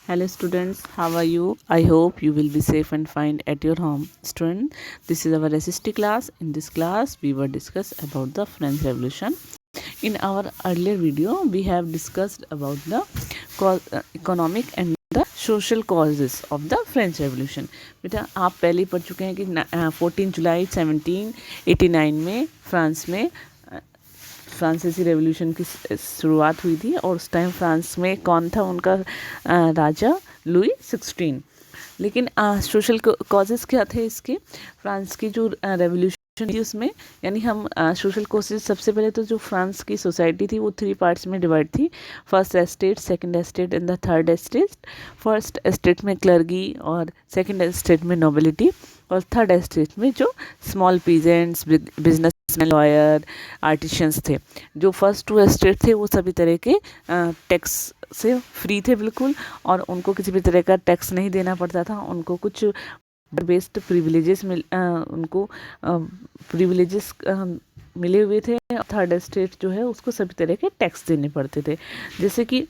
Hello students, how are you? I hope you will be safe and fine at your home. Student, this is our SST class. In this class, we will discuss about the French Revolution. In our earlier video, we have discussed about the economic and the social causes of the French Revolution. बेटा आप पहले ही पढ़ चुके हैं कि 14 जुलाई 1789 में France में फ्रांसीसी रेवोल्यूशन की शुरुआत हुई थी और उस टाइम फ्रांस में कौन था उनका राजा लुई 16। लेकिन सोशल कॉजेज़ क्या थे इसके फ्रांस की जो रेवोल्यूशन थी उसमें, यानी हम सोशल कॉजेज़ सबसे पहले तो जो फ्रांस की सोसाइटी थी वो 3 पार्ट्स में डिवाइड थी। First estate, second estate and the third estate. First estate में क्लर्गी और सेकंड एस्टेट में नोबिलिटी और थर्ड एस्टेट में जो small peasants, businessman, lawyer, artisans थे। जो फर्स्ट 2 एस्टेट थे वो सभी तरह के टैक्स से फ्री थे बिल्कुल, और उनको किसी भी तरह का टैक्स नहीं देना पड़ता था। उनको कुछ बेस्ड प्रिविलेजेस मिले हुए थे। थर्ड एस्टेट जो है उसको सभी तरह के टैक्स देने पड़ते थे। जैसे कि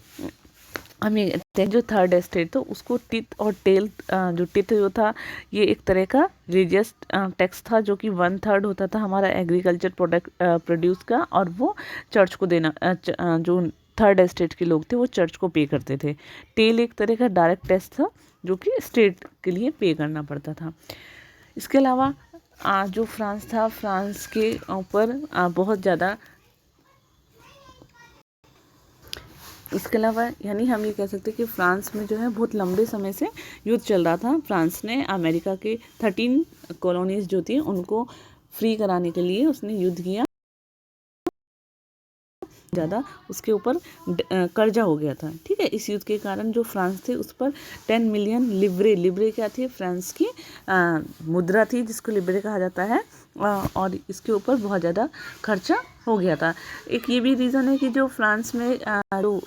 हमें जो थर्ड एस्टेट था उसको टिथ और टेल, जो टिथ जो था ये एक तरह का रिलीजियस टैक्स था जो कि 1/3 होता था हमारा एग्रीकल्चर प्रोड्यूस का, और वो चर्च को देना, जो थर्ड एस्टेट के लोग थे वो चर्च को पे करते थे। टेल एक तरह का डायरेक्ट टैक्स था जो कि स्टेट के लिए पे करना पड़ता था। इसके अलावा जो फ्रांस था, फ्रांस के ऊपर बहुत ज़्यादा, इसके अलावा यानी हम ये कह सकते हैं कि फ्रांस में जो है बहुत लंबे समय से युद्ध चल रहा था। फ्रांस ने अमेरिका के 13 कॉलोनीज जो थी उनको फ्री कराने के लिए उसने युद्ध किया। ज़्यादा उसके ऊपर कर्जा हो गया था। ठीक है, इस युद्ध के कारण जो फ्रांस थे उस पर 10 मिलियन लिब्रे क्या थी, फ्रांस की मुद्रा थी जिसको लिब्रे कहा जाता है, और इसके ऊपर बहुत ज़्यादा खर्चा हो गया था। एक ये भी रीज़न है कि जो फ्रांस में जो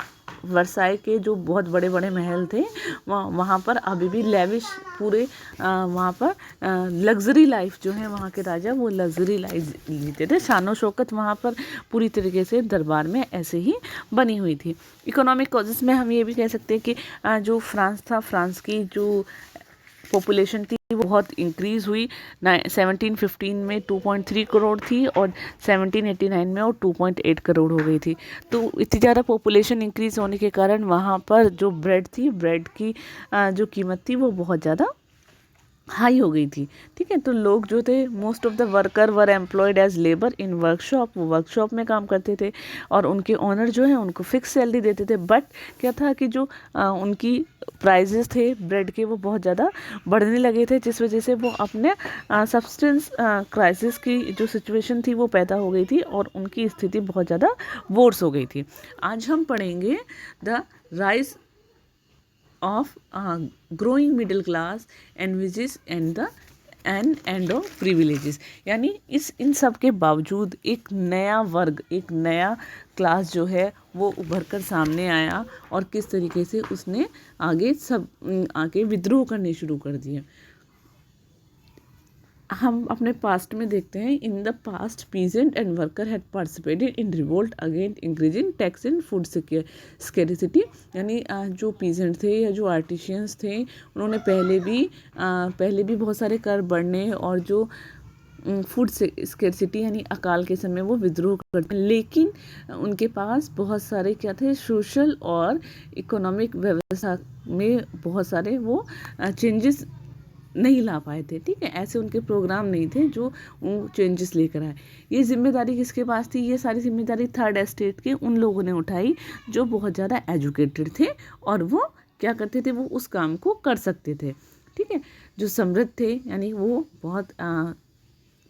वर्साई के जो बहुत बड़े बड़े महल थे वहाँ पर अभी भी लेविश पूरे वहाँ पर लग्जरी लाइफ जो है, वहाँ के राजा वो लग्जरी लाइफ जीते थे। शानो शौकत वहाँ पर पूरी तरीके से दरबार में ऐसे ही बनी हुई थी। इकोनॉमिक कॉजेज़ में हम ये भी कह सकते हैं कि जो फ्रांस था, फ्रांस की जो पॉपुलेशन थी वो बहुत इंक्रीज़ हुई। 1715 में 2.3 करोड़ थी और 1789 में वो 2.8 करोड़ हो गई थी। तो इतनी ज़्यादा पॉपुलेशन इंक्रीज़ होने के कारण वहाँ पर जो ब्रेड थी, ब्रेड की जो कीमत थी वो बहुत ज़्यादा हाई हो गई थी। ठीक है, तो लोग जो थे, most of the worker were employed as labour in workshop, वो वर्कशॉप में काम करते थे और उनके ओनर जो है उनको फिक्स सैलरी देते थे। बट क्या था कि जो उनकी प्राइजेस थे ब्रेड के वो बहुत ज़्यादा बढ़ने लगे थे, जिस वजह से वो अपने सब्सटेंस क्राइसिस की जो सिचुएशन थी वो पैदा हो गई थी और उनकी स्थिति बहुत ज़्यादा वोर्स हो गई थी। आज हम पढ़ेंगे the rise of growing middle class envisages and the end of privileges, यानी इन सब के बावजूद एक नया वर्ग, एक नया क्लास जो है वो उभर कर सामने आया और किस तरीके से उसने आगे विद्रोह करने शुरू कर दिए। हम अपने पास्ट में देखते हैं, in the past peasant and worker had participated in revolt against increasing tax and food scarcity, यानी जो पीजेंट थे या जो आर्टिशियंस थे उन्होंने पहले भी बहुत सारे कर बढ़ने और जो फूड स्केर्सिटी यानी अकाल के समय वो विद्रोह करते, लेकिन उनके पास बहुत सारे क्या थे, सोशल और इकोनॉमिक व्यवस्था में बहुत सारे वो चेंजेस नहीं ला पाए थे। ठीक है, ऐसे उनके प्रोग्राम नहीं थे जो चेंजेस लेकर आए। ये जिम्मेदारी किसके पास थी? ये सारी जिम्मेदारी थर्ड एस्टेट के उन लोगों ने उठाई जो बहुत ज़्यादा एजुकेटेड थे और वो क्या करते थे, वो उस काम को कर सकते थे। ठीक है, जो समृद्ध थे यानी वो बहुत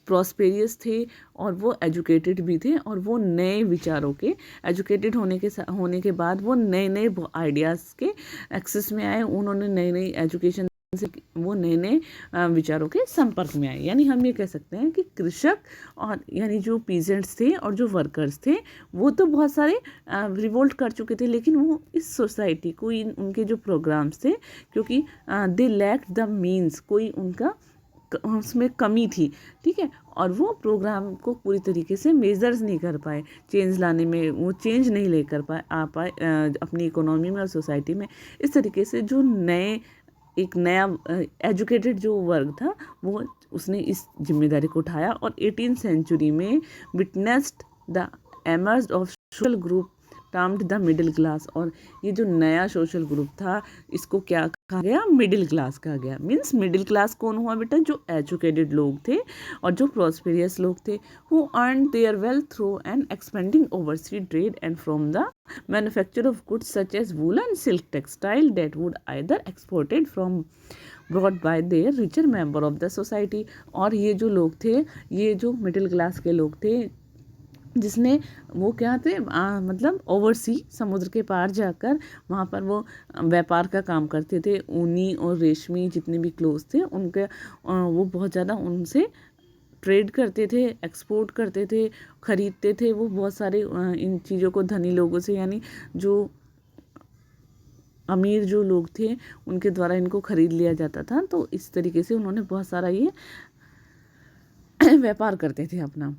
प्रॉस्पेरियस थे और वो एजुकेटेड भी थे और वो नए विचारों के, एजुकेटेड होने के बाद वो नए नए आइडियाज़ के एक्सेस में आए। उन्होंने नई एजुकेशन से वो नए विचारों के संपर्क में आए। यानी हम ये कह सकते हैं कि कृषक और यानी जो पीजेंट्स थे और जो वर्कर्स थे वो तो बहुत सारे रिवोल्ट कर चुके थे, लेकिन वो इस सोसाइटी को, उनके जो प्रोग्राम्स थे, क्योंकि दे लैक द मीन्स, कोई उनका उसमें कमी थी, ठीक है, और वो प्रोग्राम को पूरी तरीके से मेजर्स नहीं कर पाए, चेंज लाने में वो चेंज नहीं लेकर पाए अपनी इकोनॉमी में और सोसाइटी में। इस तरीके से जो एक नया एजुकेटेड जो वर्ग था वो उसने इस जिम्मेदारी को उठाया और 18th सेंचुरी में witnessed the emerge of social group termed the middle class. और ये जो नया सोशल ग्रुप था इसको क्या कहा गया, मिडिल क्लास कहा गया। मीन्स मिडिल क्लास कौन हुआ बेटा, जो एजुकेटेड लोग थे और जो प्रॉस्पेरियस लोग थे, who earn their wealth through and expending overseas trade and from the manufacture of goods such as woollen silk textile that would either exported from broad by their richer member of the society. और ये जो लोग थे, ये जो middle class के लोग थे, जिसने वो क्या थे मतलब ओवरसी समुद्र के पार जाकर वहाँ पर वो व्यापार का काम करते थे, ऊनी और रेशमी जितने भी क्लोथ्स थे उनके वो बहुत ज़्यादा उनसे ट्रेड करते थे, एक्सपोर्ट करते थे, ख़रीदते थे वो बहुत सारे इन चीज़ों को धनी लोगों से, यानी जो अमीर जो लोग थे उनके द्वारा इनको ख़रीद लिया जाता था। तो इस तरीके से उन्होंने बहुत सारा ये व्यापार करते थे अपना।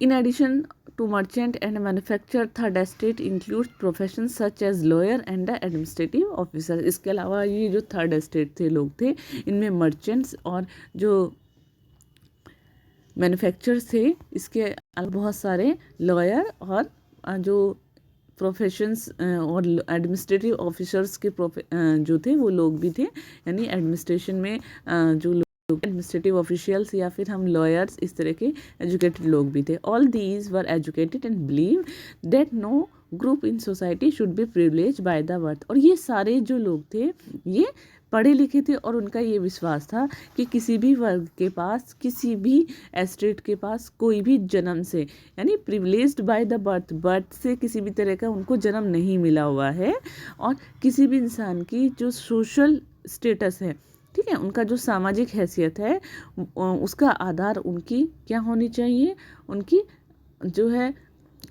In addition to merchant and manufacturer, third estate includes professions such as lawyer and the administrative officer। इसके अलावा ये जो थर्ड एस्टेट थे लोग थे, इनमें मर्चेंट्स और जो मैन्युफैक्चरर्स थे, इसके अलावा बहुत सारे लॉयर और जो प्रोफेशंस और एडमिनिस्ट्रेटिव ऑफिसर्स के जो थे वो लोग भी थे, यानी एडमिनिस्ट्रेशन में जो एडमिनिस्ट्रेटिव ऑफिशियल्स या फिर हम लॉयर्स, इस तरह के एजुकेटेड लोग भी थे। All these were educated and believe that no group in society should be privilege by the birth. और ये सारे जो लोग थे ये पढ़े लिखे थे और उनका ये विश्वास था कि किसी भी वर्ग के पास, किसी भी एस्टेट के पास कोई भी जन्म से, यानी प्रिविलेज्ड बाय द बर्थ से किसी भी तरह का उनको जन्म नहीं मिला हुआ है। और किसी भी इंसान की जो सोशल स्टेटस है, ठीक है, उनका जो सामाजिक हैसियत है उसका आधार उनकी क्या होनी चाहिए, उनकी जो है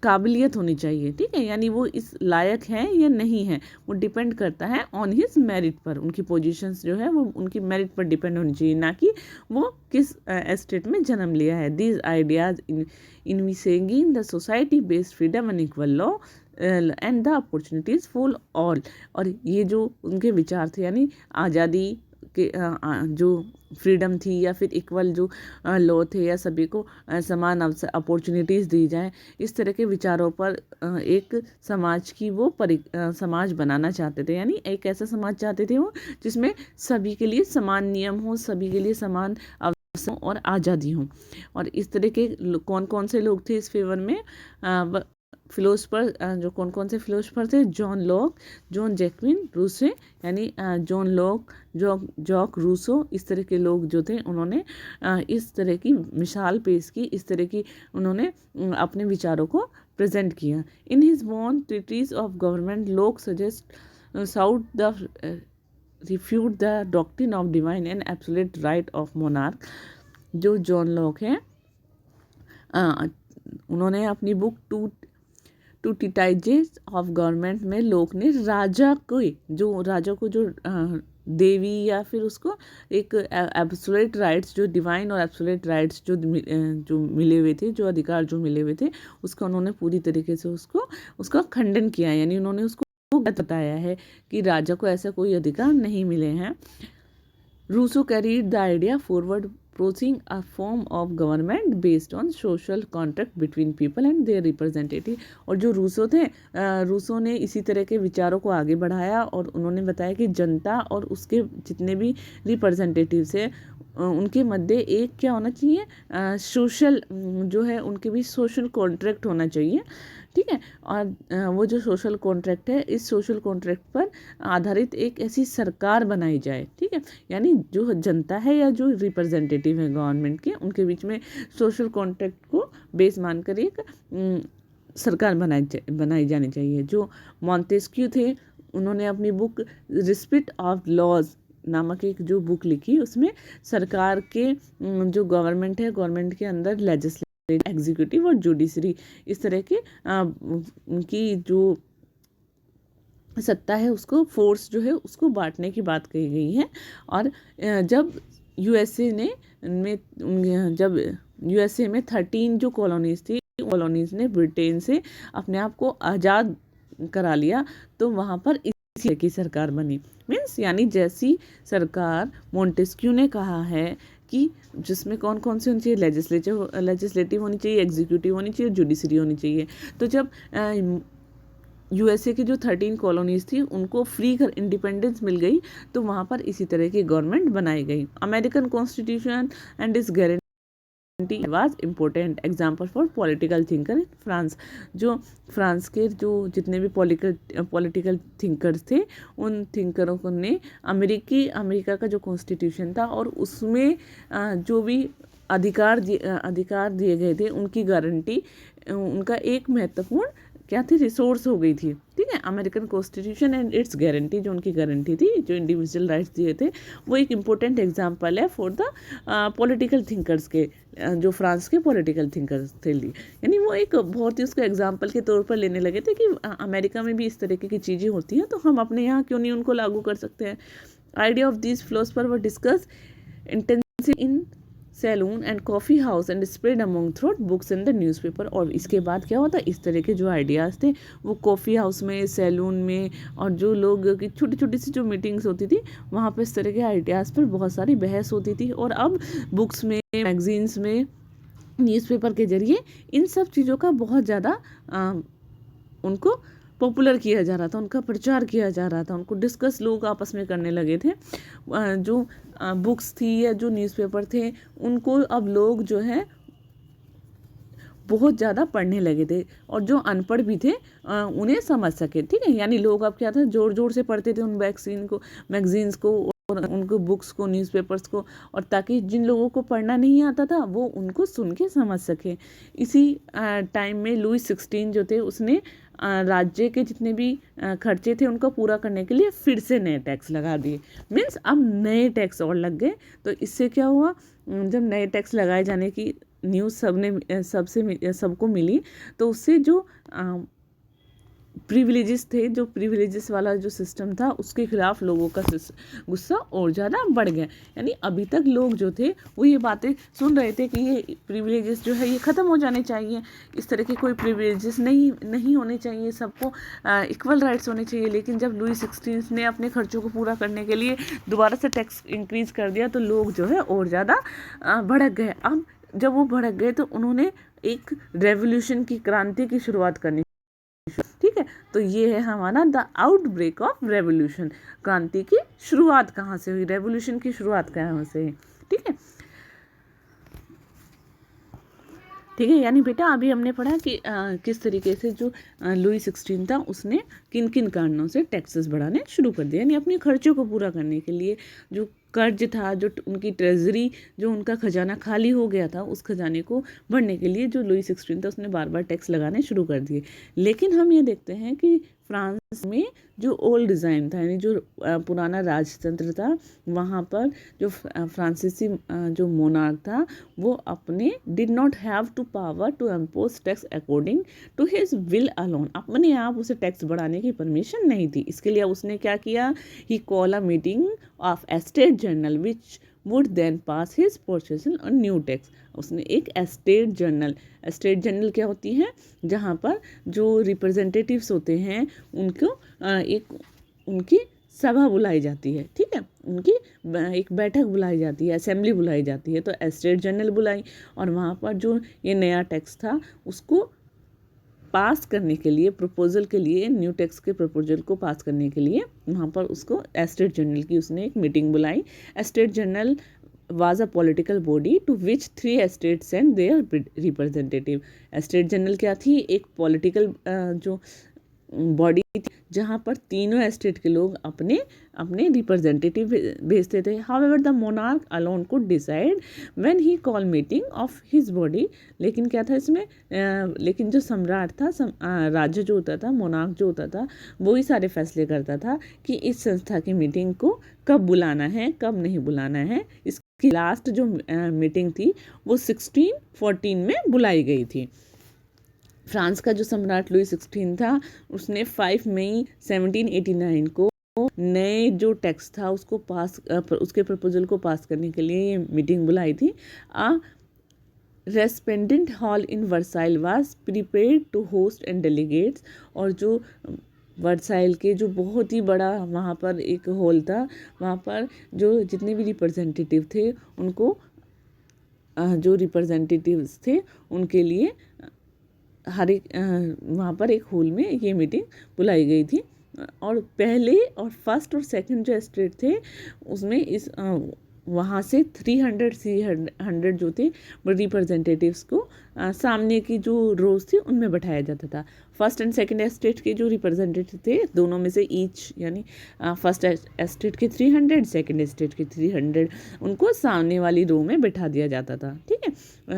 काबिलियत होनी चाहिए, ठीक है, यानी वो इस लायक हैं या नहीं है वो डिपेंड करता है ऑन हिज मेरिट पर। उनकी पोजीशंस जो है वो उनकी मेरिट पर डिपेंड होनी चाहिए, ना कि वो किस एस्टेट में जन्म लिया है। These ideas envisaging the society based freedom and equal law and the opportunities for all. और ये जो उनके विचार थे, यानी आज़ादी के जो फ्रीडम थी या फिर इक्वल जो लॉ थे या सभी को समान अवसर अपॉर्चुनिटीज़ दी जाएं, इस तरह के विचारों पर एक समाज की वो समाज बनाना चाहते थे। यानी एक ऐसा समाज चाहते थे वो जिसमें सभी के लिए समान नियम हो, सभी के लिए समान अवसर और आज़ादी हो। और इस तरह के कौन कौन से लोग थे इस फेवर में, फिलोसफर, जो कौन कौन से फिलोसफर थे, John Locke, John Joaquin Rousseau, यानी जॉन लॉक, जॉक रूसो, इस तरह के लोग जो थे उन्होंने इस तरह की मिसाल पेश की, इस तरह की उन्होंने अपने विचारों को प्रेजेंट किया। In his own treatise of government Locke suggest sought the refute the doctrine of divine and absolute right of monarch. जो जॉन लॉक हैं उन्होंने अपनी book two treatises of government में लोक ने राजा को जो देवी या फिर उसको एक एब्सोल्यूट राइट्स, जो डिवाइन और एब्सोल्यूट राइट्स जो मिले हुए थे, जो अधिकार जो मिले हुए थे, उसका उन्होंने पूरी तरीके से उसका खंडन किया, यानी उन्होंने उसको बताया है कि राजा को ऐसा कोई अधिकार नहीं मिले हैं। Rousseau carried the idea forward proposing a form of government based on social contract between people and their representative। और जो रूसो ने इसी तरह के विचारों को आगे बढ़ाया और उन्होंने बताया कि जनता और उसके जितने भी रिप्रेजेंटेटिव्स हैं उनके मध्य एक क्या होना चाहिए, सोशल जो है उनके भी सोशल कॉन्ट्रैक्ट होना चाहिए, ठीक है। और वो जो सोशल कॉन्ट्रैक्ट है, इस सोशल कॉन्ट्रैक्ट पर आधारित एक ऐसी सरकार बनाई जाए, ठीक है, यानी जो जनता है या जो रिप्रेजेंटेटिव है गवर्नमेंट के, उनके बीच में सोशल कॉन्ट्रैक्ट को बेस मानकर एक सरकार बनाई जानी चाहिए। जो मॉन्टेस्क्यू थे उन्होंने अपनी बुक रिस्पेक्ट ऑफ लॉज नामक एक जो बुक लिखी, उसमें सरकार के जो गवर्नमेंट है, गवर्नमेंट के अंदर लेजिस्लेटिव, एग्जीक्यूटिव और जुडिशरी, इस तरह के उनकी जो सत्ता है उसको, फोर्स जो है उसको बांटने की बात कही गई है। और जब यूएसए में 13 जो कॉलोनीज थी, कॉलोनीज ने ब्रिटेन से अपने आप को आज़ाद करा लिया, तो वहाँ पर इसी की सरकार बनी। मीन्स यानी जैसी सरकार मोंटेस्क्यू ने कहा है कि जिसमें कौन कौन सी होनी चाहिए, लेजिस्लेटिव होनी चाहिए, एग्जीक्यूटिव होनी चाहिए, जुडिशरी होनी चाहिए। तो जब यूएसए की जो 13 कॉलोनीज थी उनको फ्री कर इंडिपेंडेंस मिल गई, तो वहाँ पर इसी तरह की गवर्नमेंट बनाई गई। अमेरिकन कॉन्स्टिट्यूशन एंड इस guarantee was important example for political thinker in France. जो फ्रांस के जो जितने भी पॉलिटिकल थिंकर्स थे, उन थिंकरों को ने अमेरिका का जो कॉन्स्टिट्यूशन था और उसमें जो भी अधिकार दिए गए थे, उनकी गारंटी, उनका एक महत्वपूर्ण क्या थी, रिसोर्स हो गई थी। ठीक है, American constitution and it's guarantee, जो उनकी गारंटी थी, जो इंडिविजुअल राइट्स दिए थे, वो एक इम्पोर्टेंट एग्जाम्पल है फॉर द पॉलिटिकल थिंकर्स के, जो फ्रांस के पॉलिटिकल थिंकर्स थे लिए। यानी वो एक बहुत ही उसको एग्जाम्पल के तौर पर लेने लगे थे कि अमेरिका में भी इस तरीके की चीज़ें होती हैं, तो हम अपने यहाँ क्यों नहीं उनको लागू कर सकते हैं। Idea of this philosopher were discuss intensive in salon and coffee house and spread among through books and the newspaper. और इसके बाद क्या होता है, इस तरह के जो आइडियाज़ थे वो कॉफ़ी हाउस में, सैलून में, और जो लोग की छोटी छोटी सी जो मीटिंग्स होती थी, वहाँ पर इस तरह के आइडियाज़ पर बहुत सारी बहस होती थी। और अब बुक्स में, मैगजीन्स में, न्यूज़पेपर के जरिए इन सब चीज़ों का बहुत ज़्यादा उनको पॉपुलर किया जा रहा था, उनका प्रचार किया जा रहा था, उनको डिस्कस लोग आपस में करने लगे थे। जो बुक्स थी या जो न्यूज़पेपर थे, उनको अब लोग जो है बहुत ज़्यादा पढ़ने लगे थे, और जो अनपढ़ भी थे उन्हें समझ सके। ठीक है, यानी लोग अब क्या था, जोर जोर से पढ़ते थे उन मैगजीन्स को और उनको बुक्स को, न्यूज़पेपर्स को, और ताकि जिन लोगों को पढ़ना नहीं आता था वो उनको सुन के समझ सके। इसी टाइम में लुई 16 जो थे, उसने राज्य के जितने भी खर्चे थे उनको पूरा करने के लिए फिर से नए टैक्स लगा दिए। मीन्स अब नए टैक्स और लग गए। तो इससे क्या हुआ, जब नए टैक्स लगाए जाने की न्यूज़ सबको मिली, तो उससे जो प्रिविलेजेस थे, जो प्रिविलेजेस वाला जो सिस्टम था, उसके खिलाफ लोगों का गुस्सा और ज़्यादा बढ़ गया। यानी अभी तक लोग जो थे वो ये बातें सुन रहे थे कि ये प्रिविलेजेस जो है ये ख़त्म हो जाने चाहिए, इस तरह के कोई प्रिविलेजेस नहीं होने चाहिए, सबको इक्वल राइट्स होने चाहिए। लेकिन जब लुई 16 ने अपने खर्चों को पूरा करने के लिए दोबारा से टैक्स इंक्रीज़ कर दिया, तो लोग जो है और ज़्यादा भड़क गए। अब जब वो भड़क गए तो उन्होंने एक रेवोल्यूशन की, क्रांति की शुरुआत करनी। ठीक है, तो ये है हमारा द आउटब्रेक ऑफ रेवोल्यूशन। क्रांति की शुरुआत कहाँ से हुई, रेवोल्यूशन की शुरुआत कहाँ से हुई। ठीक है, ठीक है। यानी बेटा अभी हमने पढ़ा कि किस तरीके से जो लुई 16 था, उसने किन किन कारणों से टैक्सेस बढ़ाने शुरू कर दिए। यानी अपने खर्चों को पूरा करने के लिए, जो कर्ज था, जो उनकी ट्रेजरी, जो उनका खजाना खाली हो गया था, उस खजाने को भरने के लिए जो लुई 16 था, उसने बार बार टैक्स लगाने शुरू कर दिए। लेकिन हम ये देखते हैं कि फ्रांस में जो ओल्ड डिज़ाइन था, यानी जो पुराना राजतंत्र था, वहाँ पर जो फ्रांसीसी जो मोनार्क था, वो अपने did not have to power to impose tax according to his will alone. अपने आप उसे टैक्स बढ़ाने की परमिशन नहीं थी। इसके लिए उसने क्या किया, he call a meeting of estate general which would then pass his portion on new tax. उसने एक एस्टेट जनरल क्या होती है, जहाँ पर जो रिप्रेजेंटेटिव्स होते हैं उनको उनकी सभा बुलाई जाती है। ठीक है, उनकी एक बैठक बुलाई जाती है, असेंबली बुलाई जाती है। तो एस्टेट जनरल बुलाई, और वहाँ पर जो ये नया टैक्स था उसको पास करने के लिए, प्रपोजल के लिए, न्यू टैक्स के प्रपोजल को पास करने के लिए वहाँ पर उसको एस्टेट जनरल की उसने एक मीटिंग बुलाई। Estate general was a political body to which 3 estates sent their representative। Estate general क्या थी, एक पॉलिटिकल जो बॉडी थी, जहाँ पर तीनों एस्टेट के लोग अपने अपने रिप्रेजेंटेटिव भेजते थे। However the monarch alone could decide when he call meeting of his body. लेकिन क्या था इसमें, लेकिन जो सम्राट था, राज्य जो होता था, मोनार्क जो होता था, वो ही सारे फैसले करता था कि इस संस्था की मीटिंग को कब बुलाना है, कब नहीं बुलाना है। इसकी लास्ट जो मीटिंग थी वो 1614 में बुलाई गई थी। फ्रांस का जो सम्राट लुई 16 था, उसने 5 मई 1789 को नए जो टैक्स था उसको उसके प्रपोजल को पास करने के लिए ये मीटिंग बुलाई थी। A resplendent hall in Versailles was prepared to host and delegates, और जो वर्साइल के जो बहुत ही बड़ा वहाँ पर एक हॉल था, वहाँ पर जो जितने भी रिप्रेजेंटेटिव थे उनको जो रिप्रेजेंटेटिव्स थे उनके लिए हर एक वहाँ पर एक हॉल में ये मीटिंग बुलाई गई थी। और पहले और फर्स्ट और सेकंड जो स्टेट थे उसमें वहाँ से 300 जो थे रिप्रेजेंटेटिव्स को सामने की जो रोज थी उनमें बैठाया जाता था। फर्स्ट एंड सेकंड एस्टेट के जो रिप्रेजेंटेटिव थे दोनों में से ईच, यानी फर्स्ट एस्टेट के 300, सेकंड एस्टेट के 300, उनको सामने वाली रो में बैठा दिया जाता था। ठीक है,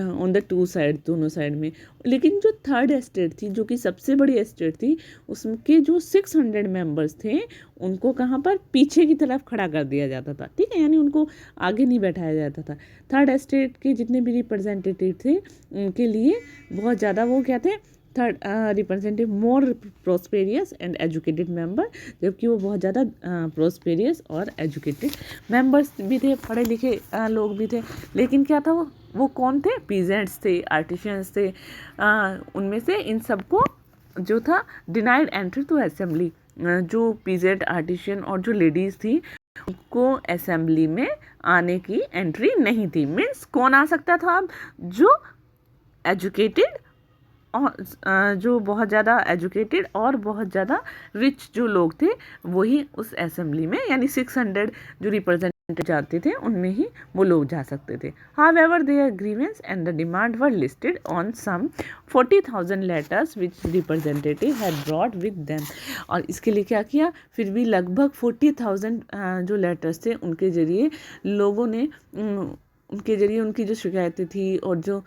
ऑन द टू साइड, दोनों साइड में। लेकिन जो थर्ड एस्टेट थी, जो कि सबसे बड़ी एस्टेट थी, उसके जो 600 मेंबर्स थे उनको कहाँ पर पीछे की तरफ खड़ा कर दिया जाता था। ठीक है, यानी उनको आगे नहीं बैठाया जाता था। थर्ड एस्टेट के जितने भी रिप्रेजेंटेटिव थे उनके लिए बहुत ज़्यादा वो क्या थे, third representative more prosperous and educated member, जबकि वो बहुत ज़्यादा प्रोस्पेरियस और एजुकेटेड मेंबर्स भी थे, पढ़े लिखे लोग भी थे। लेकिन क्या था, वो कौन थे? पीजेंट्स थे, आर्टिशियंस थे। उनमें से इन सबको जो था डिनाइड एंट्री टू असेंबली। जो पीजेंट, आर्टिशियन और जो लेडीज़ थी उनको असेंबली में आने की एंट्री नहीं थी। मीन्स कौन आ सकता था अब? जो एजुकेटेड और जो बहुत ज़्यादा एजुकेटेड और बहुत ज़्यादा रिच जो लोग थे वही उस असेंबली में, यानी 600 जो रिप्रेजेंटेटिव जाते थे उनमें ही वो लोग जा सकते थे। However their grievance and the demand were listed on some 40,000 letters which representative had brought with them. और इसके लिए क्या किया, फिर भी लगभग 40,000 जो लेटर्स थे उनके ज़रिए लोगों ने उनके ज़रिए उनकी जो शिकायतें थी और जो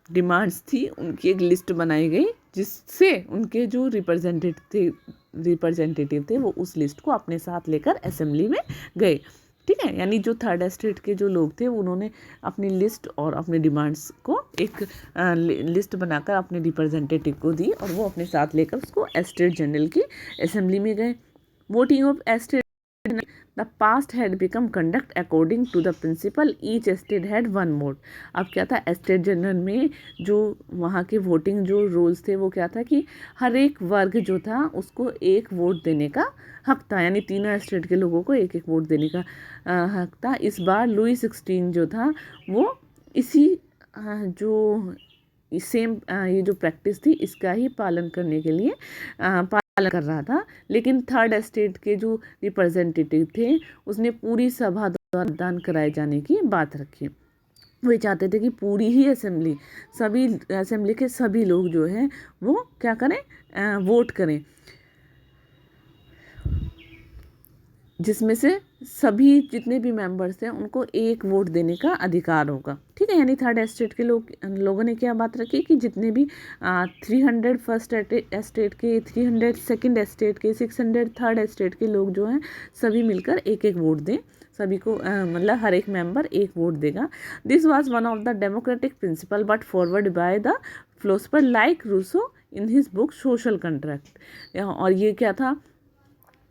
डिमांड्स थी उनकी एक लिस्ट बनाई गई, जिससे उनके जो रिप्रेजेंटेटिव थे वो उस लिस्ट को अपने साथ लेकर असेंबली में गए। ठीक है, यानी जो थर्ड एस्टेट के जो लोग थे उन्होंने अपनी लिस्ट और अपने डिमांड्स को एक लिस्ट बनाकर अपने रिप्रेजेंटेटिव को दी और वो अपने साथ लेकर उसको एस्टेट जनरल की असेंबली में गए। Voting of estate the past had become conduct according to the principle each estate had one vote. अब क्या था, एस्टेट जनरल में जो वहाँ के वोटिंग जो रूल्स थे वो क्या था कि हर एक वर्ग जो था उसको एक वोट देने का हक था, यानी तीनों एस्टेट के लोगों को एक एक वोट देने का हक था। इस बार लुई 16 जो था वो इसी जो सेम ये जो प्रैक्टिस थी इसका ही पालन करने के लिए पालन कर रहा था। लेकिन थर्ड एस्टेट के जो रिप्रेजेंटेटिव थे उसने पूरी सभा द्वारा मतदान कराए जाने की बात रखी। वो चाहते थे कि पूरी ही असेंबली के सभी लोग जो हैं वो क्या करें, वोट करें, जिसमें से सभी जितने भी मेंबर्स हैं उनको एक वोट देने का अधिकार होगा। ठीक है, यानी थर्ड एस्टेट के लोगों ने क्या बात रखी कि जितने भी 300 फर्स्ट एस्टेट के, 300 सेकंड एस्टेट के, 600 थर्ड एस्टेट के लोग जो हैं सभी मिलकर एक एक वोट दें, सभी को मतलब हर एक मेंबर एक वोट देगा। This was one of the democratic principle but forward by the philosopher like Rousseau in his book social contract. और ये क्या था,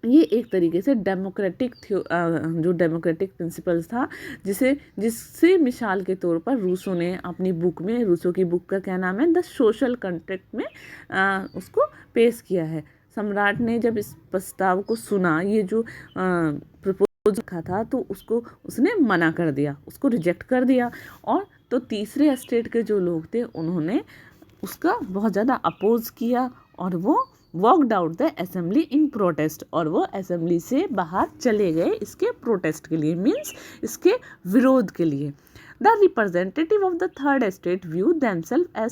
ये एक तरीके से जो डेमोक्रेटिक प्रिंसिपल्स था जिससे मिसाल के तौर पर रूसो ने अपनी बुक में, रूसो की बुक का क्या नाम है, द सोशल कॉन्ट्रैक्ट में उसको पेश किया है। सम्राट ने जब इस प्रस्ताव को सुना, ये जो प्रपोज रखा था, तो उसने मना कर दिया, उसको रिजेक्ट कर दिया। और तो तीसरे एस्टेट के जो लोग थे उन्होंने उसका बहुत ज़्यादा अपोज किया और वो walked out the assembly in protest, और वो असेंबली से बाहर चले गए इसके प्रोटेस्ट के लिए, मीन्स इसके विरोध के लिए। The representative of the third estate view themselves as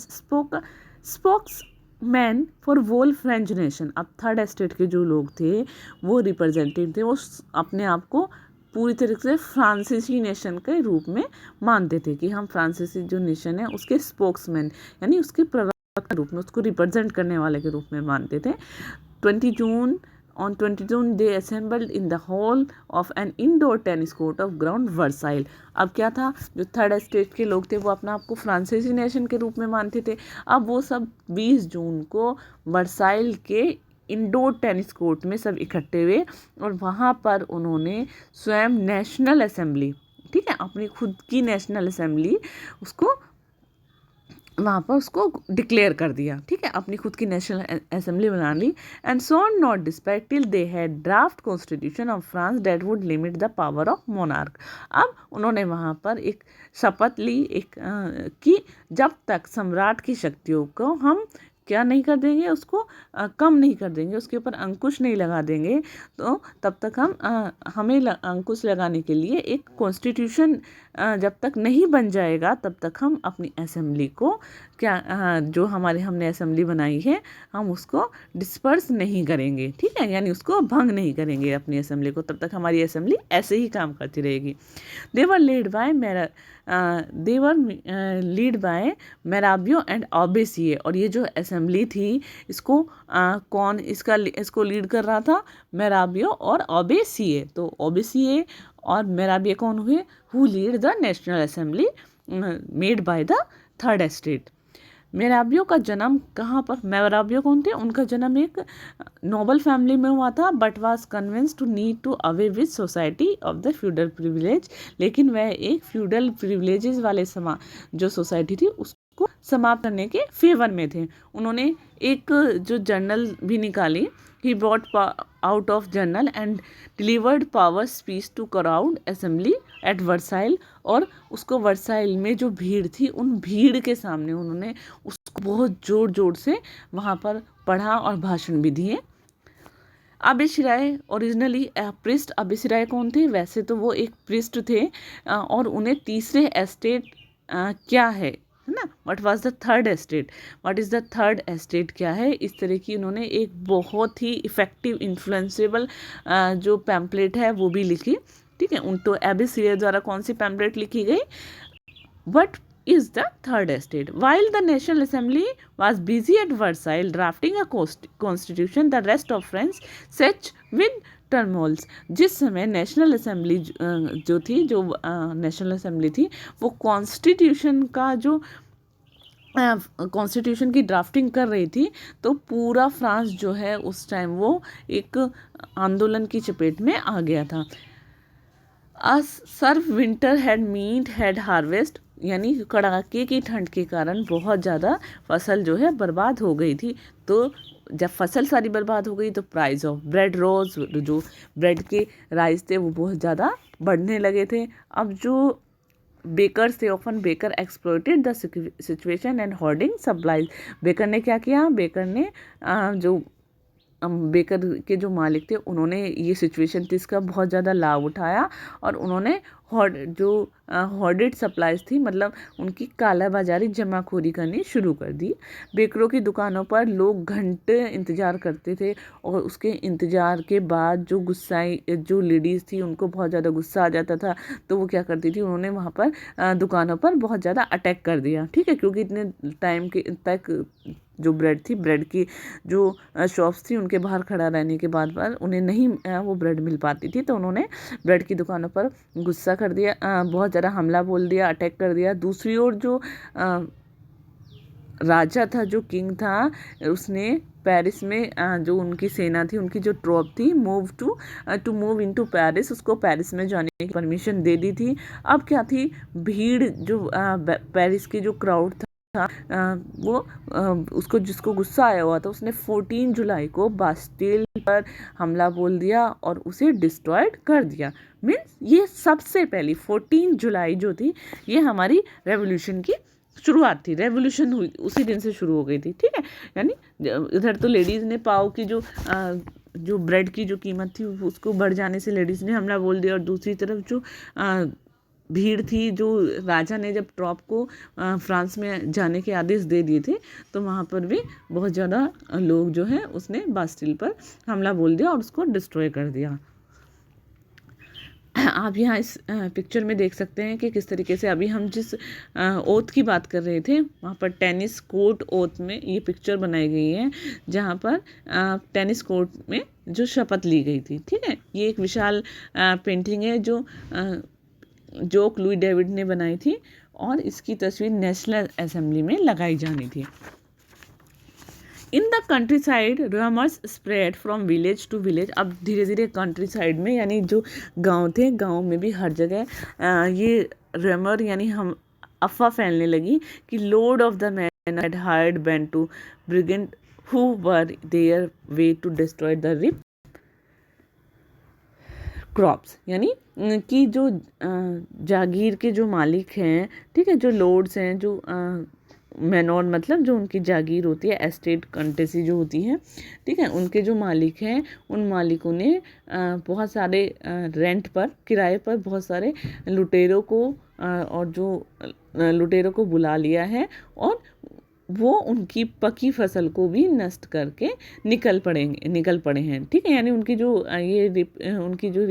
spokesman for whole French nation. अब थर्ड एस्टेट के जो लोग थे वो रिप्रेजेंटेटिव थे, वो अपने आप को पूरी तरीके से फ्रांसीसी नेशन के रूप में मानते थे कि हम फ्रांसीसी जो नेशन है उसके स्पोक्समैन, यानी उसके प्रवक्ता के रूप में, उसको रिप्रेजेंट करने वाले के रूप में मानते थे। 20 जून On 22 they assembled in the hall of an indoor tennis court of ground Versailles. अब क्या था, जो थर्ड स्टेट के लोग थे वो अपना आपको फ्रांसीसी नेशन के रूप में मानते थे। अब वो सब 20 जून को वर्साइल के इंडोर टेनिस कोर्ट में सब इकट्ठे हुए और वहाँ पर उन्होंने स्वयं नेशनल असेंबली, ठीक है, अपनी खुद की नेशनल असेंबली उसको वहाँ पर उसको डिक्लेयर कर दिया, ठीक है, अपनी खुद की नेशनल असेंबली बना ली। And so not dispatch till they had draft constitution of France that would limit the power of monarch. अब उन्होंने वहाँ पर एक शपथ ली कि जब तक सम्राट की शक्तियों को हम क्या नहीं कर देंगे, उसको कम नहीं कर देंगे, उसके ऊपर अंकुश नहीं लगा देंगे, तो तब तक हमें अंकुश लगाने के लिए एक कॉन्स्टिट्यूशन जब तक नहीं बन जाएगा तब तक हम अपनी असेंबली को जो हमने असेंबली बनाई है हम उसको डिस्पर्स नहीं करेंगे, ठीक है, यानी उसको भंग नहीं करेंगे अपनी असेंबली को, तब तक हमारी असेंबली ऐसे ही काम करती रहेगी। देवर लीड बाय मेराबियो एंड ओबेसिए। और ये जो असेंबली थी इसको इसको लीड कर रहा था, मेराबियो और ओबेसिए। तो ओबेसिए और मेराबियो कौन हुए, who lead the national assembly made by the third estate. Mirabeau का जन्म कहाँ पर, मेराबियो कौन थे, उनका जन्म एक नोबल फैमिली में हुआ था, but was convince to need to away with society of the feudal privilege. लेकिन वह एक फ्यूडल प्रिविलेजेस वाले जो सोसाइटी थी उसको समाप्त करने के फेवर में थे। उन्होंने एक जो जर्नल भी निकाली, he brought out of journal and delivered power speech to crowd assembly at Versailles. और उसको वर्साइल में जो भीड़ थी उन भीड़ के सामने उन्होंने उसको बहुत जोर जोर से वहाँ पर पढ़ा और भाषण भी दिए। अबेसिराय ओरिजिनली प्रिस्ट, अबेसिराय कौन थे, वैसे तो वो एक प्रिस्ट थे और उन्हें तीसरे एस्टेट क्या है ना, what was the third estate, what is the third estate क्या है, इस तरह की उन्होंने एक बहुत ही इफ़ेक्टिव इन्फ्लुएंसेबल जो पैम्पलेट है वो भी लिखी, ठीक है। तो एबेसिराय द्वारा कौन सी पैम्पलेट लिखी गई, what is the third estate. While the National Assembly was busy at Versailles drafting a constitution, the rest of France sat with टर्मोल्स। जिस समय नेशनल असेंबली नेशनल असेंबली थी वो कॉन्स्टिट्यूशन की ड्राफ्टिंग कर रही थी, तो पूरा फ्रांस जो है उस टाइम वो एक आंदोलन की चपेट में आ गया था। सर्व विंटर हैड हार्वेस्ट, यानी कड़ाके की ठंड के कारण बहुत ज़्यादा फसल जो है बर्बाद हो गई थी। तो जब फसल सारी बर्बाद हो गई तो प्राइस ऑफ ब्रेड रोज, जो ब्रेड के राइस थे वो बहुत ज़्यादा बढ़ने लगे थे। अब जो बेकर्स थे, often baker exploited the situation and hoarding supplies. Baker ने क्या किया, बेकर ने जो बेकर के जो मालिक थे उन्होंने ये सिचुएशन थी इसका बहुत ज़्यादा लाभ उठाया और उन्होंने हॉर्डेड सप्लाईज थी, मतलब उनकी कालाबाजारी जमाखोरी करनी शुरू कर दी। बेकरों की दुकानों पर लोग घंटे इंतज़ार करते थे और उसके इंतज़ार के बाद जो लेडीज़ थी उनको बहुत ज़्यादा गुस्सा आ जाता था, तो वो क्या करती थी, उन्होंने वहाँ पर दुकानों पर बहुत ज़्यादा अटैक कर दिया, ठीक है, क्योंकि इतने टाइम के तक जो ब्रेड की जो शॉप्स थी उनके बाहर खड़ा रहने के बाद उन्हें नहीं वो ब्रेड मिल पाती थी, तो उन्होंने ब्रेड की दुकानों पर गुस्सा कर दिया, बहुत ज़्यादा हमला बोल दिया, अटैक कर दिया। दूसरी ओर जो राजा था, जो किंग था, उसने पेरिस में जो उनकी सेना थी, उनकी जो ट्रॉप थी, मूव इनटू पेरिस, उसको पेरिस में जाने की परमिशन दे दी थी। अब क्या थी, भीड़ जो पेरिस की जो क्राउड था वो जिसको गुस्सा आया हुआ था उसने 14 जुलाई को बास्टिल पर हमला बोल दिया और उसे डिस्ट्रॉयड कर दिया। मीन्स ये सबसे पहली 14 जुलाई जो थी ये हमारी रेवोल्यूशन की शुरुआत थी, रेवोल्यूशन हुई उसी दिन से शुरू हो गई थी, ठीक है। यानी इधर तो लेडीज़ ने पाव की जो ब्रेड की जो कीमत थी उसको बढ़ जाने से लेडीज़ ने हमला बोल दिया, और दूसरी तरफ जो भीड़ थी, जो राजा ने जब ट्रॉप को फ्रांस में जाने के आदेश दे दिए थे तो वहाँ पर भी बहुत ज़्यादा लोग जो हैं उसने बास्टिल पर हमला बोल दिया और उसको डिस्ट्रॉय कर दिया। आप यहाँ इस पिक्चर में देख सकते हैं कि किस तरीके से अभी हम जिस ओथ की बात कर रहे थे वहाँ पर टेनिस कोर्ट ओथ में ये पिक्चर बनाई गई है, जहाँ पर टेनिस कोर्ट में जो शपथ ली गई थी। ठीक है, ये एक विशाल पेंटिंग है जो लुई डेविड ने बनाई थी और इसकी तस्वीर नेशनल असेंबली में लगाई जानी थी। In the countryside rumours spread from village to village. अब धीरे धीरे कंट्री साइड में यानी जो गांव थे, गांव में भी हर जगह ये रूमर यानी हम अफवाह फैलने लगी कि lord of the man had hired band to brigand who were there way to destroy the ripe crops. यानी कि जो जागीर के जो मालिक हैं, ठीक है, जो लॉर्ड्स हैं, जो मैनोर मतलब जो उनकी जागीर होती है, एस्टेट कंटेसी जो होती है, ठीक है, उनके जो मालिक हैं उन मालिकों ने बहुत सारे रेंट पर, किराए पर बहुत सारे लुटेरों को बुला लिया है और वो उनकी पकी फसल को भी नष्ट करके निकल पड़े हैं। ठीक है, यानी उनकी जो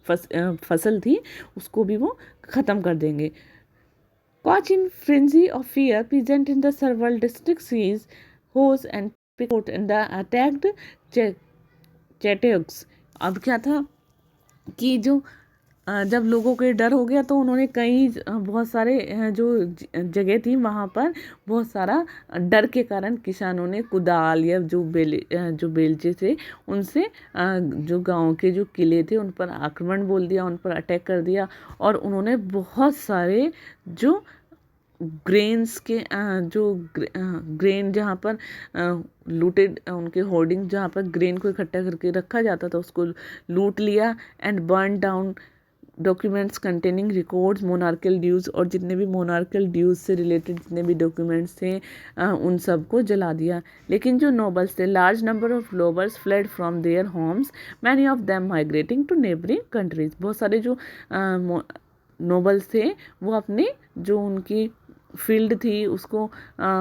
फसल थी उसको भी वो ख़त्म कर देंगे। Caught in frenzy of fear, peasants in the several districts seized horse and picked and the attacked Chattox। अब क्या था कि जो जब लोगों को डर हो गया तो उन्होंने बहुत सारे जो जगह थी वहाँ पर बहुत सारा डर के कारण किसानों ने कुदाल या जो बेलचे थे उनसे जो गांव के जो किले थे उन पर आक्रमण बोल दिया, उन पर अटैक कर दिया और उन्होंने बहुत सारे जो ग्रेन्स के ग्रेन जहाँ पर लूटेड उनके होर्डिंग जहाँ पर ग्रेन को इकट्ठा करके रखा जाता था उसको लूट लिया and burn down documents containing records monarchal dues और जितने भी मोनार्कल ड्यूज़ से रिलेटेड जितने भी डॉक्यूमेंट्स थे उन सब को जला दिया। लेकिन जो नोबल्स थे, large number of nobles fled from their homes, many of them migrating to neighbouring countries. बहुत सारे जो नोबल्स थे वो अपने जो उनकी फील्ड थी उसको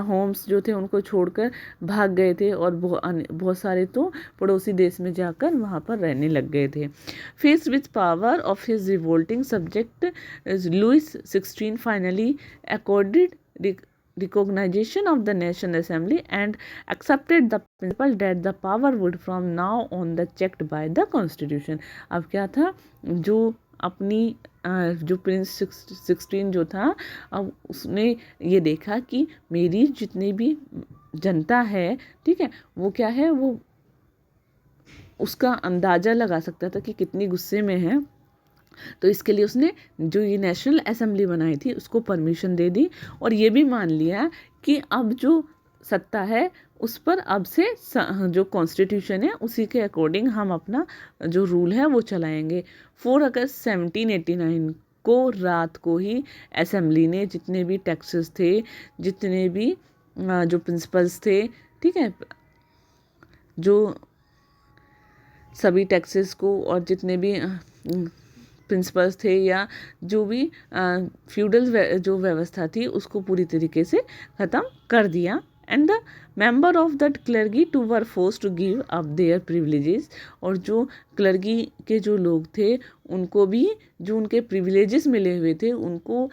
होम्स जो थे उनको छोड़कर भाग गए थे और बहुत सारे तो पड़ोसी देश में जाकर वहाँ पर रहने लग गए थे। Face with power of his revolting subject Louis 16 finally accorded recognition of the National Assembly and accepted the principle that the power would from now on the checked by the Constitution। अब क्या था, जो Prince 16 जो था, अब उसने ये देखा कि मेरी जितनी भी जनता है, ठीक है, वो क्या है, वो उसका अंदाज़ा लगा सकता था कि कितनी गुस्से में है। तो इसके लिए उसने जो ये नेशनल असेंबली बनाई थी उसको परमिशन दे दी और ये भी मान लिया कि अब जो सत्ता है उस पर अब से जो कॉन्स्टिट्यूशन है उसी के अकॉर्डिंग हम अपना जो रूल है वो चलाएंगे। 4 अगस्त 1789 को रात को ही असेंबली ने जितने भी टैक्सेस थे, जितने भी जो प्रिंसिपल्स थे, ठीक है, जो सभी टैक्सेस को और जितने भी प्रिंसिपल्स थे या जो भी फ्यूडल जो व्यवस्था थी उसको पूरी तरीके से ख़त्म कर दिया। And the member of that clergy to were force to give up their privileges. और जो क्लर्गी के जो लोग थे उनको भी जो उनके प्रिविलेजेस मिले हुए थे उनको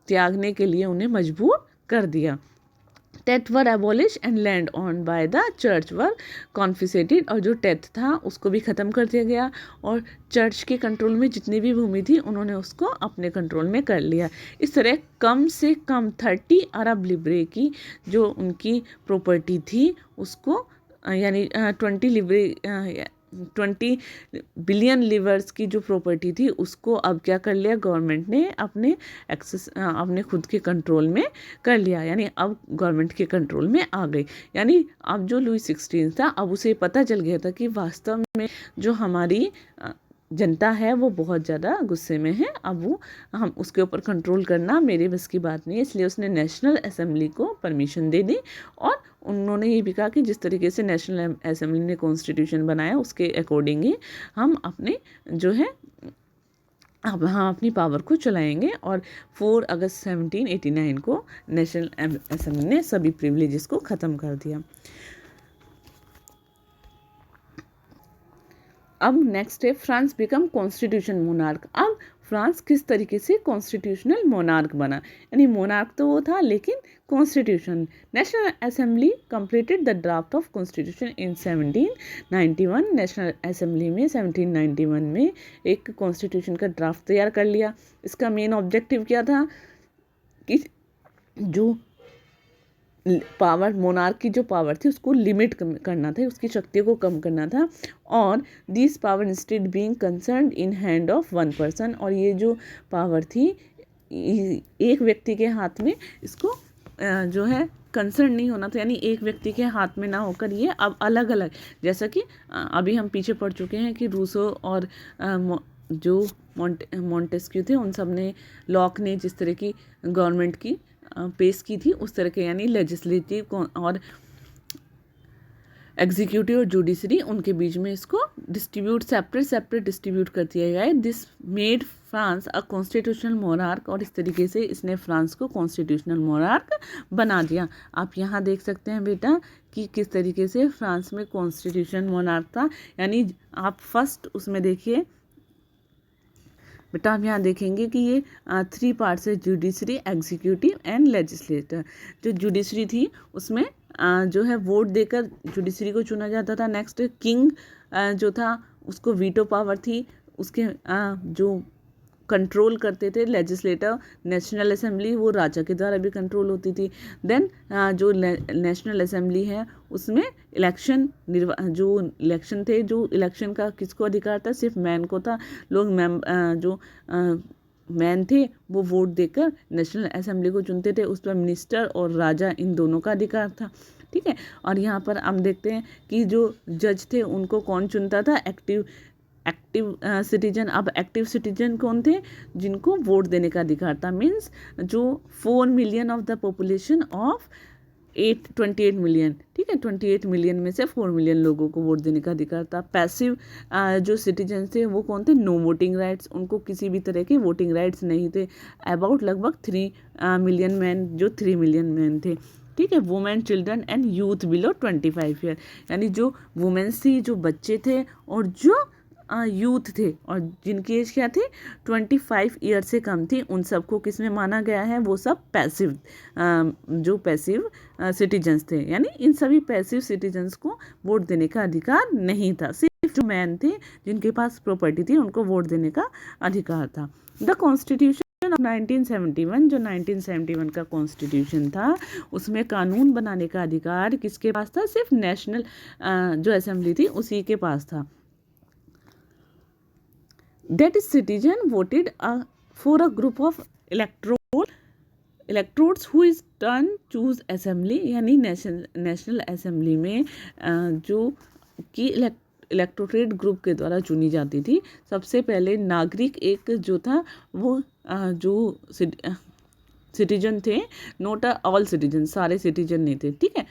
त्यागने के लिए उन्हें मजबूर कर दिया। Tithe were abolish and land on by the church were confiscated. और जो टेथ था उसको भी ख़त्म कर दिया गया और चर्च के कंट्रोल में जितनी भी भूमि थी उन्होंने उसको अपने कंट्रोल में कर लिया। इस तरह कम से कम 30 अरब लिब्रे की जो उनकी प्रॉपर्टी थी उसको यानी 20 बिलियन लिवर्स की जो प्रॉपर्टी थी उसको अब क्या कर लिया, गवर्नमेंट ने अपने खुद के कंट्रोल में कर लिया, यानी अब गवर्नमेंट के कंट्रोल में आ गई। यानी अब जो लुई 16 था अब उसे पता चल गया था कि वास्तव में जो हमारी जनता है वो बहुत ज़्यादा गुस्से में है, अब हम उसके ऊपर कंट्रोल करना मेरे बस की बात नहीं है। इसलिए उसने नेशनल असेंबली को परमिशन दे दी और उन्होंने ये भी कहा कि जिस तरीके से नेशनल असेंबली ने कॉन्स्टिट्यूशन बनाया उसके अकॉर्डिंग ही हम अपने जो है अब हम अपनी पावर को चलाएंगे। और 4 अगस्त 1789 को नेशनल असेंबली ने सभी प्रिविलेजेस को ख़त्म कर दिया। अब नेक्स्ट है फ्रांस बिकम कॉन्स्टिट्यूशन मोनार्क। अब फ्रांस किस तरीके से कॉन्स्टिट्यूशनल मोनार्क बना, यानी मोनार्क तो वो था लेकिन constitution. National assembly completed the draft of constitution in 1791। National assembly में 1791 में एक कॉन्स्टिट्यूशन का ड्राफ्ट तैयार कर लिया। इसका मेन ऑब्जेक्टिव क्या था कि जो पावर मोनार्क की जो पावर थी उसको लिमिट करना था, उसकी शक्तियों को कम करना था। और this power instead being concern in hand of one person, और ये जो पावर थी एक व्यक्ति के हाथ में इसको जो है कंसर्न नहीं होना था, यानी एक व्यक्ति के हाथ में ना होकर ये अब अलग अलग, जैसा कि अभी हम पीछे पढ़ चुके हैं कि रूसो और जो मॉन्टेस्क्यू थे उन सब ने, लॉक ने जिस तरह की गवर्नमेंट की पेश की थी उस तरह के, यानी लेजिस्लेटिव और एग्जीक्यूटिव और जुडिशरी उनके बीच में इसको डिस्ट्रीब्यूट सेपरेट डिस्ट्रीब्यूट कर दिया गया है। This made France a constitutional monarch, और इस तरीके से इसने फ्रांस को कॉन्स्टिट्यूशनल मोनार्क बना दिया। आप यहाँ देख सकते हैं बेटा कि किस तरीके से फ्रांस में कॉन्स्टिट्यूशन मोनार्क था, यानी आप फर्स्ट उसमें देखिए बेटा, हम यहाँ देखेंगे कि ये 3 पार्ट्स है, जुडिशरी, एग्जीक्यूटिव एंड लेजिस्लेटर। जो जुडिशरी थी उसमें जो है वोट देकर जुडिशरी को चुना जाता था। नेक्स्ट किंग जो था उसको वीटो पावर थी, उसके जो कंट्रोल करते थे। लेजिस्लेटर, नेशनल असेंबली वो राजा के द्वारा भी कंट्रोल होती थी। देन जो नेशनल असेंबली है उसमें इलेक्शन जो इलेक्शन थे, जो इलेक्शन का किसको अधिकार था, सिर्फ मैन को था। लोग जो मैन थे वो वोट देकर नेशनल असेंबली को चुनते थे, उस पर मिनिस्टर और राजा इन दोनों का अधिकार था। ठीक है, और यहाँ पर हम देखते हैं कि जो जज थे उनको कौन चुनता था, एक्टिव सिटीजन। अब एक्टिव सिटीजन कौन थे, जिनको वोट देने का अधिकार था, मीन्स जो 4 million of the population of 28 million, ठीक है, 28 मिलियन में से 4 मिलियन लोगों को वोट देने का अधिकार था। पैसिव जो सिटीजन थे वो कौन थे, नो वोटिंग राइट्स, उनको किसी भी तरह के वोटिंग राइट्स नहीं थे। अबाउट लगभग 3 मिलियन मैन, जो 3 मिलियन मैन थे। ठीक है, women, children and youth below 25 year, यानी जो वुमेन्स थी, जो बच्चे थे और जो यूथ थे और जिनकी एज क्या थी 25 ईयर से कम थी, उन सबको किस में माना गया है, वो सब पैसिव, जो पैसिव सिटीजन्स थे, यानी इन सभी पैसिव सिटीजन्स को वोट देने का अधिकार नहीं था। सिर्फ जो मैन थे जिनके पास प्रॉपर्टी थी उनको वोट देने का अधिकार था। द कॉन्स्टिट्यूशन ऑफ 1971, जो 1971 का कॉन्स्टिट्यूशन था उसमें कानून बनाने का अधिकार किसके पास था, सिर्फ नेशनल जो असेंबली थी उसी के पास था। That is citizen voted for a group of electorates who is turn choose assembly, यानी नेशनल असेंबली में जो कि इलेक्टोरेट ग्रुप के द्वारा चुनी जाती थी। सबसे पहले नागरिक एक जो था वो जो सिटीजन थे, नॉट ऑल सिटीजन, सारे सिटीजन नहीं थे। ठीक है,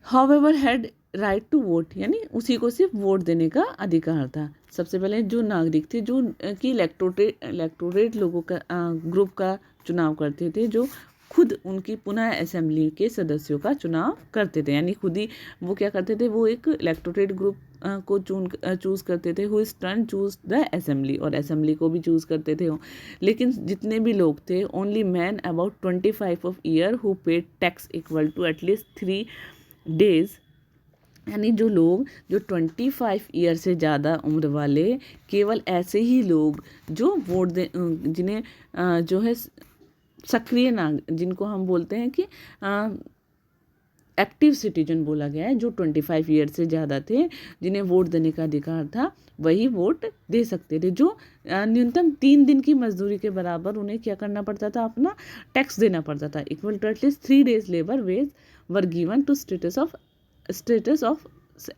however had right to vote, यानी उसी को सिर्फ वोट देने का अधिकार था। सबसे पहले जो नागरिक थे जो कि इलेक्टोरेट लोगों का ग्रुप का चुनाव करते थे, जो खुद उनकी पुनः असेंबली के सदस्यों का चुनाव करते थे, यानी खुद ही वो क्या करते थे, वो एक इलेक्टोरेट ग्रुप को चूज़ करते थे, who is turn choose the assembly, और असेंबली को भी चूज़ करते थे। लेकिन जितने भी लोग थे, only man about 25 of year who paid tax equal to at least 3 days, यानी जो लोग जो 25 ईयर से ज़्यादा उम्र वाले, केवल ऐसे ही लोग जो वोट दे, जिन्हें जो है सक्रिय जिनको हम बोलते हैं कि एक्टिव सिटीजन बोला गया है, जो 25 ईयर से ज़्यादा थे, जिन्हें वोट देने का अधिकार था, वही वोट दे सकते थे। जो न्यूनतम 3 दिन की मजदूरी के बराबर उन्हें क्या करना पड़ता था, अपना टैक्स देना पड़ता था। Equal to at least 3 days labour wage were given to status of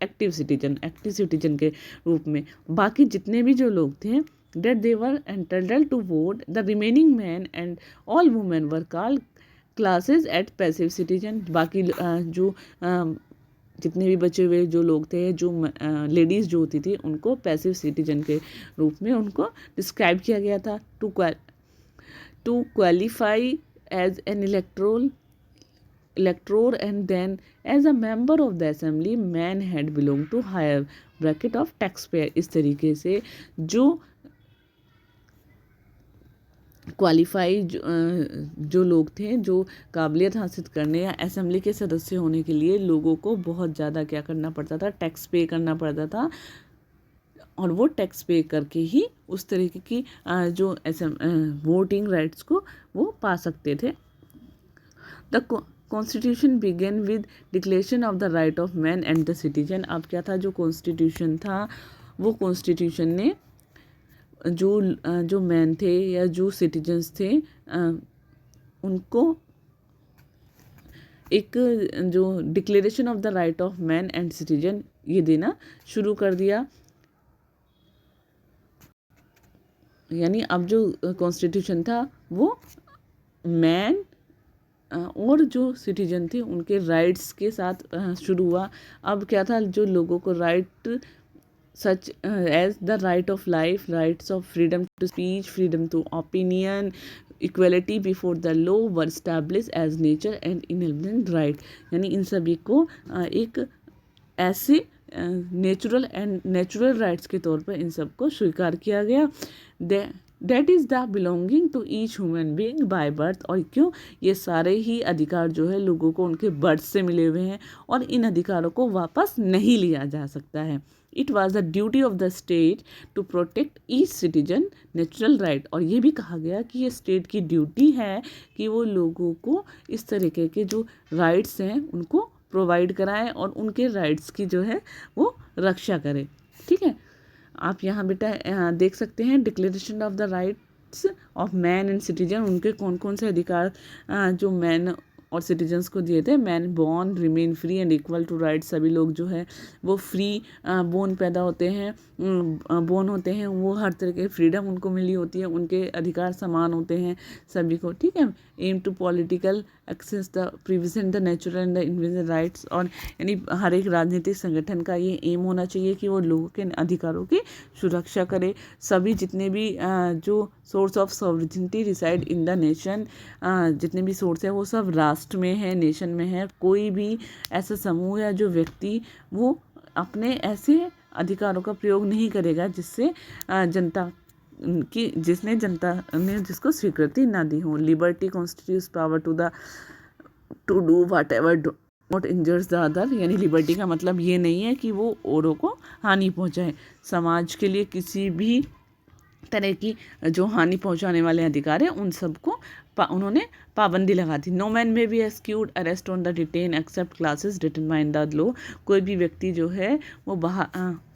active citizen के रूप में। बाकी जितने भी जो लोग थे, that they were entitled to vote, the remaining men and all women were called classes at passive citizen। बाकी जो जितने भी बचे हुए जो लोग थे, जो लेडीज़ जो होती थी, उनको पैसिव सिटीजन के रूप में उनको डिस्क्राइब किया गया था। To qualify as an elector and then as a member of the assembly, man had belonged to higher bracket of tax payer. इस तरीके से जो क्वालिफाई जो लोग थे, जो काबिलियत हासिल करने या असेंबली के सदस्य होने के लिए लोगों को बहुत ज़्यादा क्या करना पड़ता था, टैक्स पे करना पड़ता था, और वो टैक्स पे करके ही उस तरीके की जो वोटिंग राइट्स को वो पा सकते थे। The constitution began with declaration of the right of man and the citizen. अब क्या था, जो कॉन्स्टिट्यूशन था वो कॉन्स्टिट्यूशन ने जो मैन थे या जो सिटीजन्स थे उनको एक जो declaration of the right of man and citizen ये देना शुरू कर दिया। यानी अब जो कॉन्स्टिट्यूशन था वो मैन और जो सिटीजन थे उनके राइट्स के साथ शुरू हुआ। अब क्या था, जो लोगों को right such as the right of life, rights of freedom to speech, freedom to opinion, equality before the law were established as nature and inherent right। यानी इन सभी को एक ऐसे नेचुरल राइट्स के तौर पर इन सबको स्वीकार किया गया। That is the belonging to each human being by birth. और क्यों, ये सारे ही अधिकार जो है लोगों को उनके बर्थ से मिले हुए हैं और इन अधिकारों को वापस नहीं लिया जा सकता है। It was the duty of the state to protect each citizen natural right. और ये भी कहा गया कि ये स्टेट की ड्यूटी है कि वो लोगों को इस तरीके के जो राइट्स हैं उनको प्रोवाइड कराएं और उनके राइट्स की जो है वो रक्षा करें। ठीक है, आप यहाँ बेटा देख सकते हैं declaration of the rights of man and citizen. उनके कौन कौन से अधिकार जो मैन और सिटीजन्स को दिए थे। Man born remain free and equal to rights. सभी लोग जो है वो फ्री बोर्न पैदा होते हैं, बोर्न होते हैं, वो हर तरह के फ्रीडम उनको मिली होती है, उनके अधिकार समान होते हैं सभी को। ठीक है, aim to political access the prevent the natural and the individual rights. और यानी हर एक राजनीतिक संगठन का ये एम होना चाहिए कि वो लोगों के अधिकारों की सुरक्षा करे। सभी जितने भी जो source of sovereignty reside in the nation, जितने भी सोर्स है वो सब राष्ट्र में है, नेशन में है। कोई भी ऐसा समूह या जो व्यक्ति वो अपने ऐसे अधिकारों का प्रयोग नहीं करेगा जिससे जनता की जनता ने जिसको स्वीकृति ना दी हो। Liberty constitutes power to do whatever not injures the other. यानी लिबर्टी का मतलब ये नहीं है कि वो औरों को हानि पहुंचाए। समाज के लिए किसी भी तरह की जो हानि पहुंचाने वाले अधिकार हैं उन सबको उन्होंने पाबंदी लगा दी। No man may be accused arrest on the detain except classes determine the law. कोई भी व्यक्ति जो है वो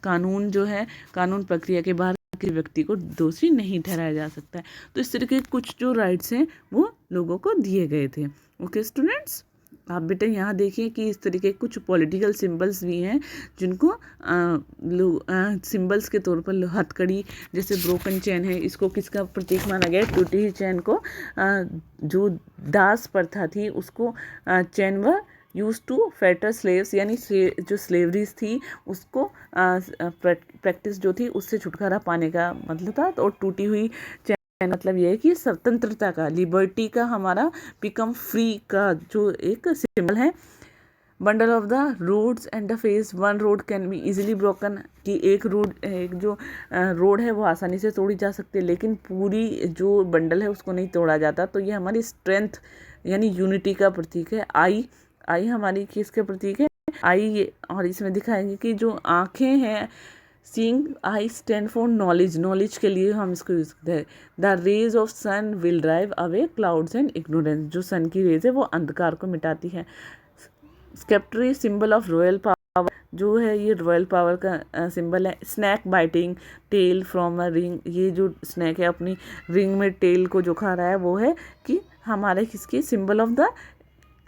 कानून प्रक्रिया के बाहर के व्यक्ति को दोषी नहीं ठहराया जा सकता है। तो इस तरह के कुछ जो राइट्स हैं वो लोगों को दिए गए थे। ओके स्टूडेंट्स, आप बेटा यहाँ देखिए कि इस तरीके कुछ पॉलिटिकल सिंबल्स भी हैं जिनको सिंबल्स के तौर पर हथकड़ी, जैसे ब्रोकन चेन है, इसको किसका प्रतीक माना गया है? टूटी हुई चेन को जो दास प्रथा थी उसको चेन व यूज टू फेटर स्लेव्स, यानी जो स्लेवरीज थी उसको प्रैक्टिस जो थी उससे छुटकारा पाने का मतलब था। और टूटी हुई चेन मतलब ये है कि स्वतंत्रता का, लिबर्टी का, हमारा बिकम फ्री का जो एक सिंबल है। Bundle of the rods and the face, one rod can be easily broken, कि एक जो रोड है वो आसानी से तोड़ी जा सकती है लेकिन पूरी जो बंडल है उसको नहीं तोड़ा जाता। तो ये हमारी स्ट्रेंथ यानी यूनिटी का प्रतीक है। आई हमारी किसके प्रतीक है? आई। और इसमें दिखाएंगे कि जो आँखें हैं, seeing eye stand for knowledge के लिए हम इसको यूज़ करते हैं। The rays of sun will drive away clouds and ignorance, जो सन की रेज है वो अंधकार को मिटाती है। Sceptre symbol of royal power, जो है ये रॉयल पावर का सिंबल है। Snake biting tail from a ring, ये जो स्नैक है अपनी रिंग में टेल को जो खा रहा है वो है कि हमारे किसकी symbol of the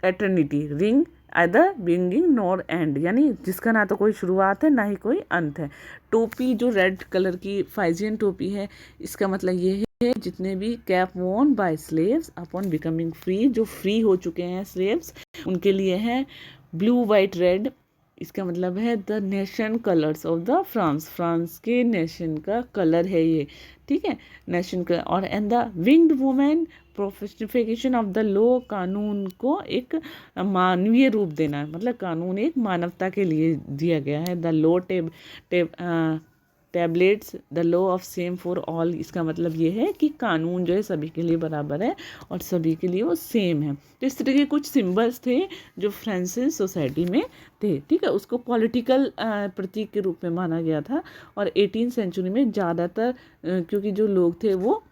eternity. Ring either beginning nor and, यानी जिसका ना तो कोई शुरुआत है ना ही कोई अंत है। टोपी जो रेड कलर की फाइजियन टोपी है, इसका मतलब ये है जितने भी cap worn by slaves upon becoming free, जो फ्री हो चुके हैं स्लेव्स उनके लिए है। ब्लू वाइट रेड इसका मतलब है the nation colours of the France, France के नेशन का कलर है ये, ठीक है, नेशन कलर। और and the winged women personification of the law, कानून को एक मानवीय रूप देना, मतलब कानून एक मानवता के लिए दिया गया है। The law tablets the law of same for all, इसका मतलब ये है कि कानून जो है सभी के लिए बराबर है और सभी के लिए वो सेम है। तो इस तरह के कुछ सिंबल्स थे जो फ्रांसीसी सोसाइटी में थे, ठीक है। उसको पॉलिटिकल प्रतीक के रूप में माना गया था। और 18वीं सेंचुरी में ज़्यादातर क्योंकि जो लोग थे वो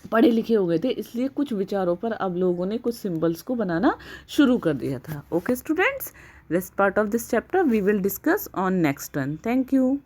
पढ़े लिखे हो गए थे, इसलिए कुछ विचारों पर अब लोगों ने कुछ सिंबल्स को बनाना शुरू कर दिया था। Okay students, rest part of this chapter we will discuss on next one. Thank you.